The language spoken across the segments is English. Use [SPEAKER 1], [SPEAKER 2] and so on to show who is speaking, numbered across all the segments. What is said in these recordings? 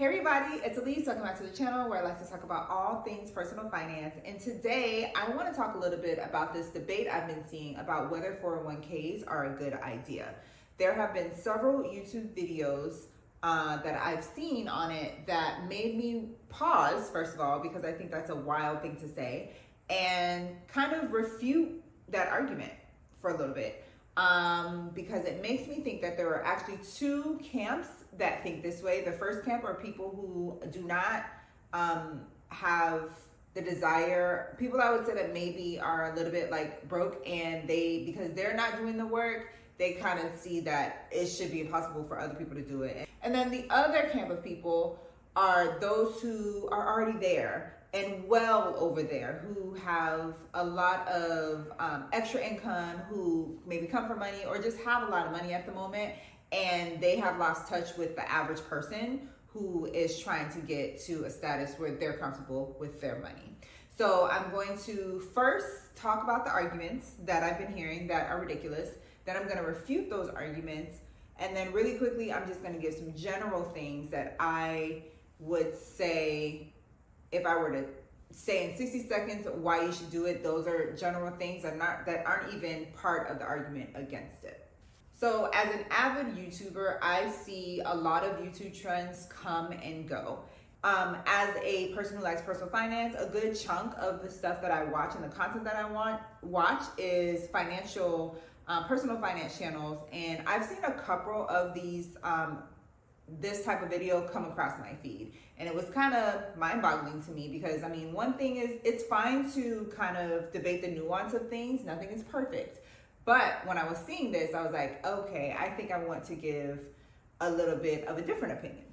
[SPEAKER 1] Hey everybody, it's Elise. Welcome back to the channel where I like to talk about all things personal finance. And today I want to talk a little bit about this debate I've been seeing about whether 401ks are a good idea. There have been several YouTube videos that I've seen on it that made me pause, first of all, because I think that's a wild thing to say, and kind of refute that argument for a little bit. Because it makes me think that there are actually two camps that think this way. The first camp are people who do not have the desire, people I would say that maybe are a little bit like broke, and because they're not doing the work, they kind of see that it should be impossible for other people to do it. And then the other camp of people are those who are already there and well over there, who have a lot of extra income, who maybe come from money or just have a lot of money at the moment, and they have lost touch with the average person who is trying to get to a status where they're comfortable with their money. So I'm going to first talk about the arguments that I've been hearing that are ridiculous. Then I'm going to refute those arguments. And then really quickly, I'm just going to give some general things that I would say, if I were to say in 60 seconds why you should do it. Those are general things that aren't even part of the argument against it. So as an avid YouTuber, I see a lot of YouTube trends come and go. As a person who likes personal finance, a good chunk of the stuff that I watch and the content that I watch is personal finance channels. And I've seen a couple of these this type of video come across my feed, and it was kind of mind-boggling to me because, I mean, one thing is, it's fine to kind of debate the nuance of things. Nothing is perfect. But when I was seeing this, I was like, okay, I think I want to give a little bit of a different opinion.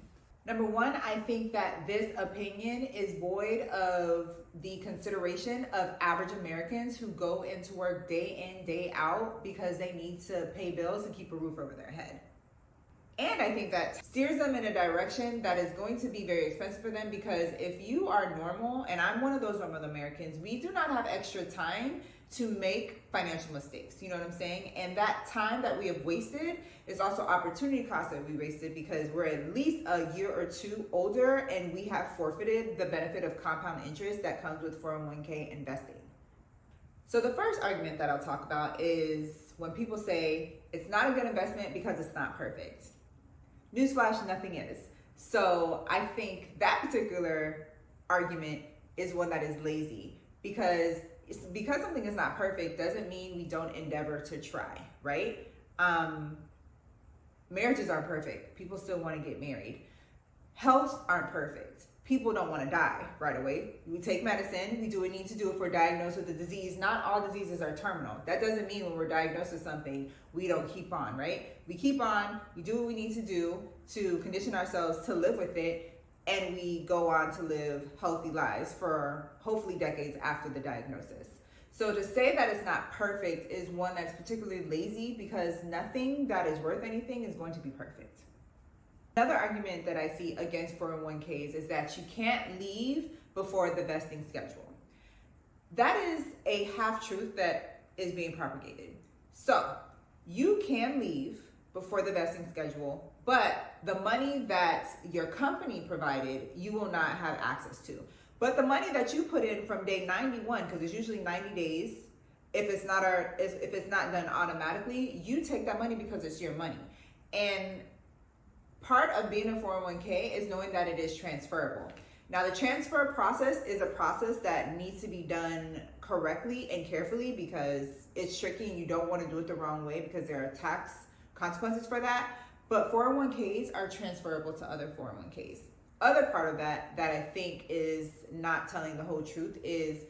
[SPEAKER 1] Number one, I think that this opinion is void of the consideration of average Americans who go into work day in, day out because they need to pay bills and keep a roof over their head. And I think that steers them in a direction that is going to be very expensive for them, because if you are normal, and I'm one of those normal Americans, we do not have extra time to make financial mistakes. You know what I'm saying? And that time that we have wasted is also opportunity cost that we wasted, because we're at least a year or two older and we have forfeited the benefit of compound interest that comes with 401k investing. So the first argument that I'll talk about is when people say it's not a good investment because it's not perfect. Newsflash, nothing is. So I think that particular argument is one that is lazy, because something is not perfect doesn't mean we don't endeavor to try, right? Marriages aren't perfect. People still want to get married. Healths aren't perfect. People don't want to die right away. We take medicine. We do what we need to do if we're diagnosed with a disease. Not all diseases are terminal. That doesn't mean when we're diagnosed with something, we don't keep on, right? We keep on. We do what we need to do to condition ourselves to live with it, and we go on to live healthy lives for hopefully decades after the diagnosis. So to say that it's not perfect is one that's particularly lazy, because nothing that is worth anything is going to be perfect. Another argument that I see against 401ks is that you can't leave before the vesting schedule. That is a half-truth that is being propagated. So you can leave before the vesting schedule, but the money that your company provided, you will not have access to. But the money that you put in from day 91, because it's usually 90 days, if it's not done automatically, you take that money because it's your money. And part of being a 401k is knowing that it is transferable. Now, the transfer process is a process that needs to be done correctly and carefully, because it's tricky and you don't want to do it the wrong way because there are tax consequences for that. But 401ks are transferable to other 401ks. Other part of that I think is not telling the whole truth is,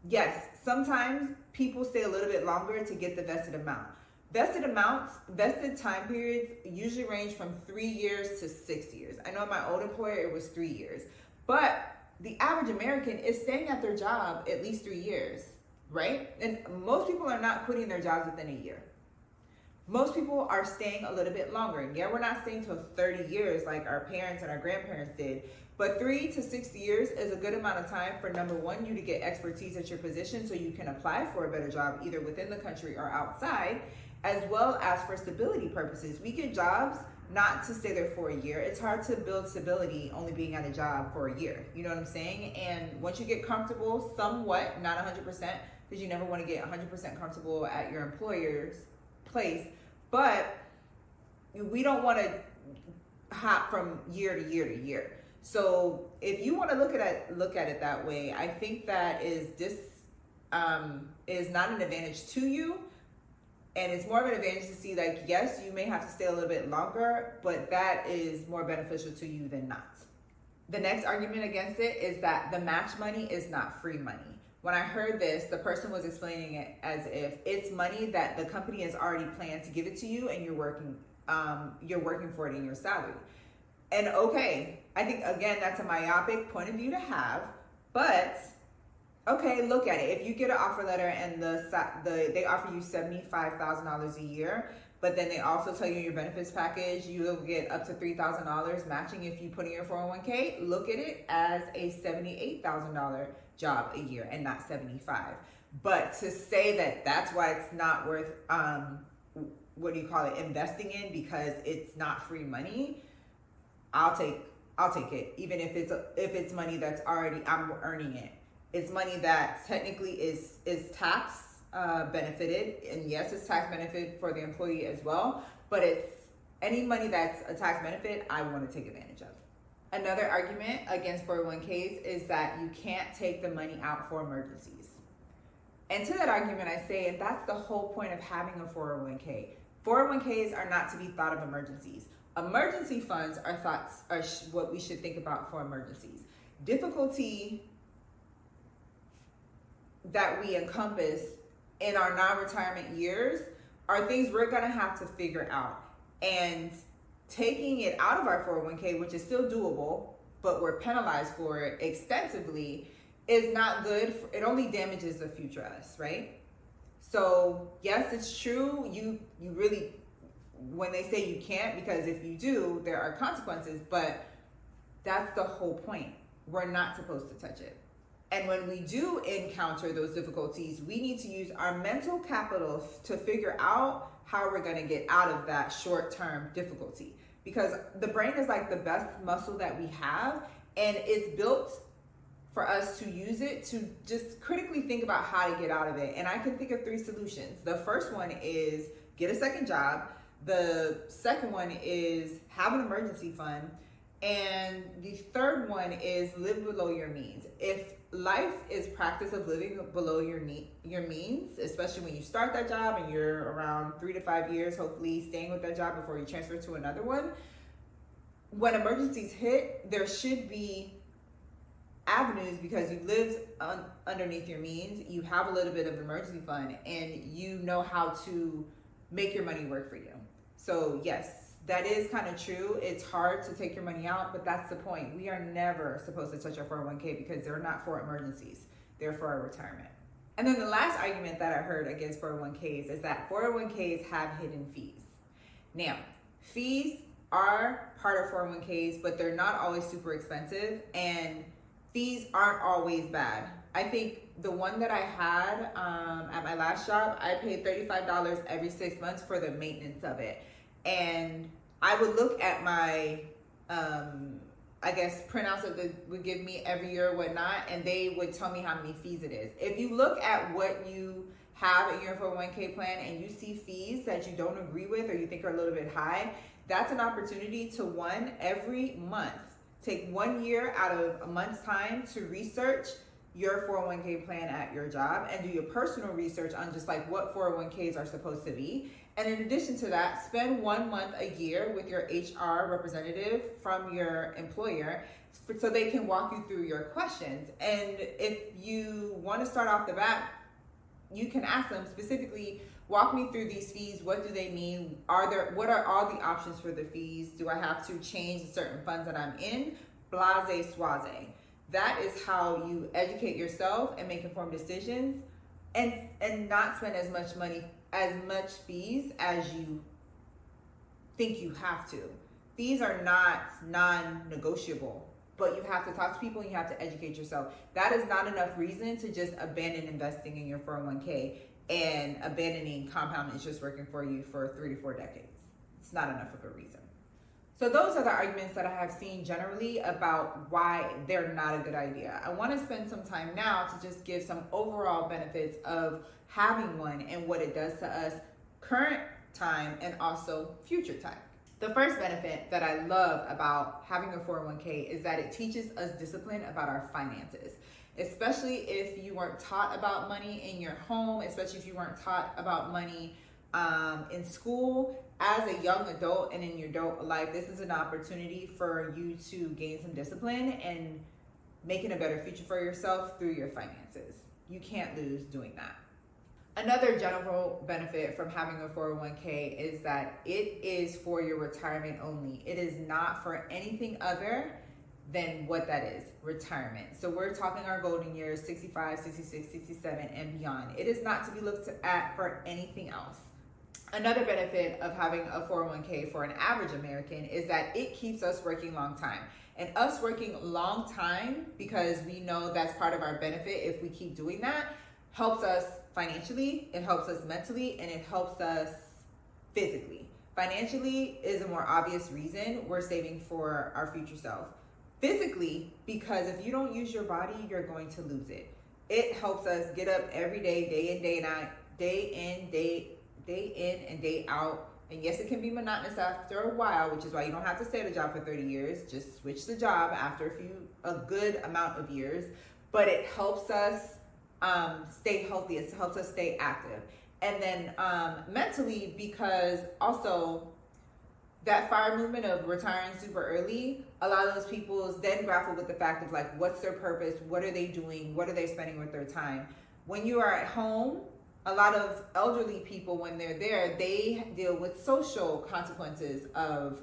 [SPEAKER 1] yes, sometimes people stay a little bit longer to get the vested amount. Vested time periods usually range from 3 years to 6 years. I know my old employer, it was 3 years. But the average American is staying at their job at least 3 years, right? And most people are not quitting their jobs within a year. Most people are staying a little bit longer. And yeah, we're not staying till 30 years like our parents and our grandparents did. But 3 to 6 years is a good amount of time for, number one, you to get expertise at your position so you can apply for a better job either within the country or outside, as well as for stability purposes. We get jobs not to stay there for a year. It's hard to build stability only being at a job for a year. You know what I'm saying? And once you get comfortable, somewhat, not 100%, because you never want to get 100% comfortable at your employer's place, but we don't want to hop from year to year to year. So if you want to look at it that way, I think that is not an advantage to you. And it's more of an advantage to see, like, yes, you may have to stay a little bit longer, but that is more beneficial to you than not. The next argument against it is that the match money is not free money. When I heard this, the person was explaining it as if it's money that the company has already planned to give it to you, and you're working for it in your salary. And okay, I think, again, that's a myopic point of view to have, but okay, look at it. If you get an offer letter and they offer you $75,000 a year, but then they also tell you in your benefits package you'll get up to $3,000 matching if you put in your 401k, look at it as a $78,000 job a year and not $75,000. But to say that that's why it's not worth investing in because it's not free money, I'll take it, even if it's money that's already I'm earning it. It's money that technically is tax benefited, and yes, it's tax benefit for the employee as well, but it's any money that's a tax benefit I want to take advantage of. Another argument against 401ks is that you can't take the money out for emergencies. And to that argument I say, and that's the whole point of having a 401k. 401ks are not to be thought of emergencies. Emergency funds are what we should think about for emergencies. Difficulty that we encompass in our non-retirement years are things we're gonna have to figure out. And taking it out of our 401k, which is still doable, but we're penalized for it extensively, is not good. It only damages the future us, right? So yes, it's true. You really, when they say you can't, because if you do, there are consequences, but that's the whole point. We're not supposed to touch it. And when we do encounter those difficulties, we need to use our mental capital to figure out how we're going to get out of that short-term difficulty. Because the brain is like the best muscle that we have, and it's built for us to use it to just critically think about how to get out of it. And I can think of 3 solutions. The first one is get a second job. The second one is have an emergency fund. And the third one is live below your means. If life is practice of living below your means, especially when you start that job and you're around 3 to 5 years, hopefully staying with that job before you transfer to another one, when emergencies hit, there should be avenues because you lived underneath your means, you have a little bit of emergency fund, and you know how to make your money work for you. So yes, that is kind of true. It's hard to take your money out, but that's the point. We are never supposed to touch our 401k because they're not for emergencies. They're for our retirement. And then the last argument that I heard against 401ks is that 401ks have hidden fees. Now, fees are part of 401ks, but they're not always super expensive, and fees aren't always bad. I think the one that I had at my last job, I paid $35 every 6 months for the maintenance of it. And I would look at my, printouts that they would give me every year or whatnot, and they would tell me how many fees it is. If you look at what you have in your 401k plan and you see fees that you don't agree with or you think are a little bit high, that's an opportunity to every month, take 1 year out of a month's time to research your 401k plan at your job and do your personal research on just like what 401ks are supposed to be. And in addition to that, spend 1 month a year with your HR representative from your employer so they can walk you through your questions. And if you want to start off the bat, you can ask them specifically, walk me through these fees. What do they mean? What are all the options for the fees? Do I have to change certain funds that I'm in? Blase swaze. That is how you educate yourself and make informed decisions and not spend as much fees as you think you have to. Fees are not non-negotiable, but you have to talk to people and you have to educate yourself. That is not enough reason to just abandon investing in your 401k and abandoning compound interest working for you for 3 to 4 decades. It's not enough of a reason. So those are the arguments that I have seen generally about why they're not a good idea. I want to spend some time now to just give some overall benefits of having one and what it does to us current time and also future time. The first benefit that I love about having a 401k is that it teaches us discipline about our finances, especially if you weren't taught about money in your home, especially if you weren't taught about money in school. As a young adult and in your adult life, this is an opportunity for you to gain some discipline and making a better future for yourself through your finances. You can't lose doing that. Another general benefit from having a 401k is that it is for your retirement only. It is not for anything other than what that is, retirement. So we're talking our golden years, 65, 66, 67, and beyond. It is not to be looked at for anything else. Another benefit of having a 401k for an average American is that it keeps us working long time. And us working long time, because we know that's part of our benefit if we keep doing that, helps us financially, it helps us mentally, and it helps us physically. Financially is a more obvious reason we're saving for our future self. Physically, because if you don't use your body, you're going to lose it. It helps us get up every day, day in, day out, day in and day out. And yes, it can be monotonous after a while, which is why you don't have to stay at a job for 30 years. Just switch the job after a good amount of years. But it helps us stay healthy. It helps us stay active. And then mentally, because also that FIRE movement of retiring super early, a lot of those people then grapple with the fact of like, what's their purpose? What are they doing? What are they spending with their time? When you are at home, a lot of elderly people, when they're there, they deal with social consequences of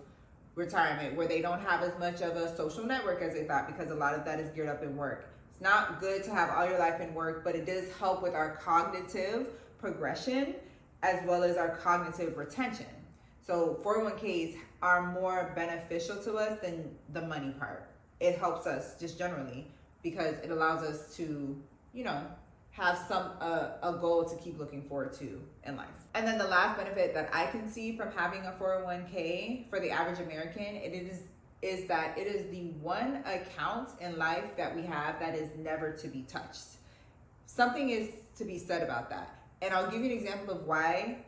[SPEAKER 1] retirement, where they don't have as much of a social network as they thought, because a lot of that is geared up in work. It's not good to have all your life in work, but it does help with our cognitive progression as well as our cognitive retention. So 401ks are more beneficial to us than the money part. It helps us just generally because it allows us to, have a goal to keep looking forward to in life. And then the last benefit that I can see from having a 401k for the average American, is that it is the one account in life that we have that is never to be touched. Something is to be said about that. And I'll give you an example of why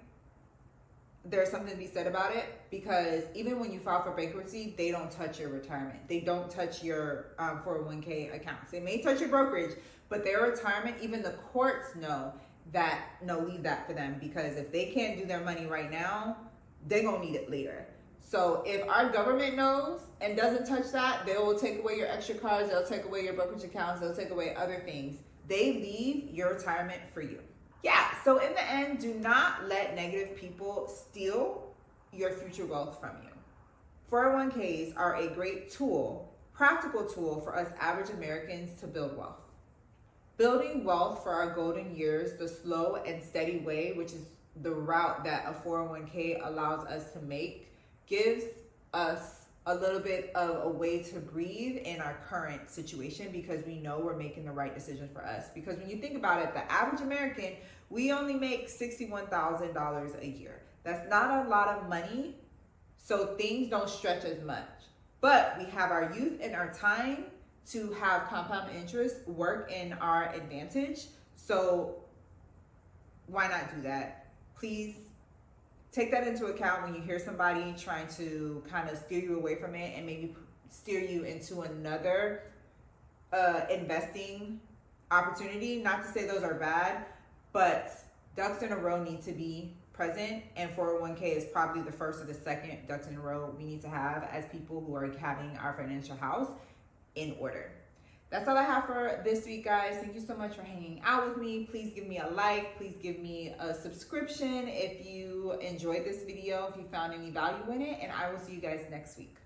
[SPEAKER 1] there's something to be said about it, because even when you file for bankruptcy, they don't touch your retirement. They don't touch your 401k accounts. They may touch your brokerage, but their retirement, even the courts know that, no, leave that for them, because if they can't do their money right now, they're gonna need it later. So if our government knows and doesn't touch that, they will take away your extra cards, they'll take away your brokerage accounts, they'll take away other things. They leave your retirement for you. Yeah, so in the end, do not let negative people steal your future wealth from you. 401ks are a great tool, practical tool for us average Americans to build wealth. Building wealth for our golden years, the slow and steady way, which is the route that a 401k allows us to make, gives us a little bit of a way to breathe in our current situation, because we know we're making the right decision for us. Because when you think about it, the average American, we only make $61,000 a year. That's not a lot of money, so things don't stretch as much. But we have our youth and our time to have compound interest work in our advantage. So why not do that? Please take that into account when you hear somebody trying to kind of steer you away from it and maybe steer you into another investing opportunity. Not to say those are bad, but ducks in a row need to be present, and 401k is probably the first or the second ducks in a row we need to have as people who are having our financial house in order. That's all I have for this week, guys. Thank you so much for hanging out with me. Please give me a like. Please give me a subscription if you enjoyed this video, if you found any value in it, and I will see you guys next week.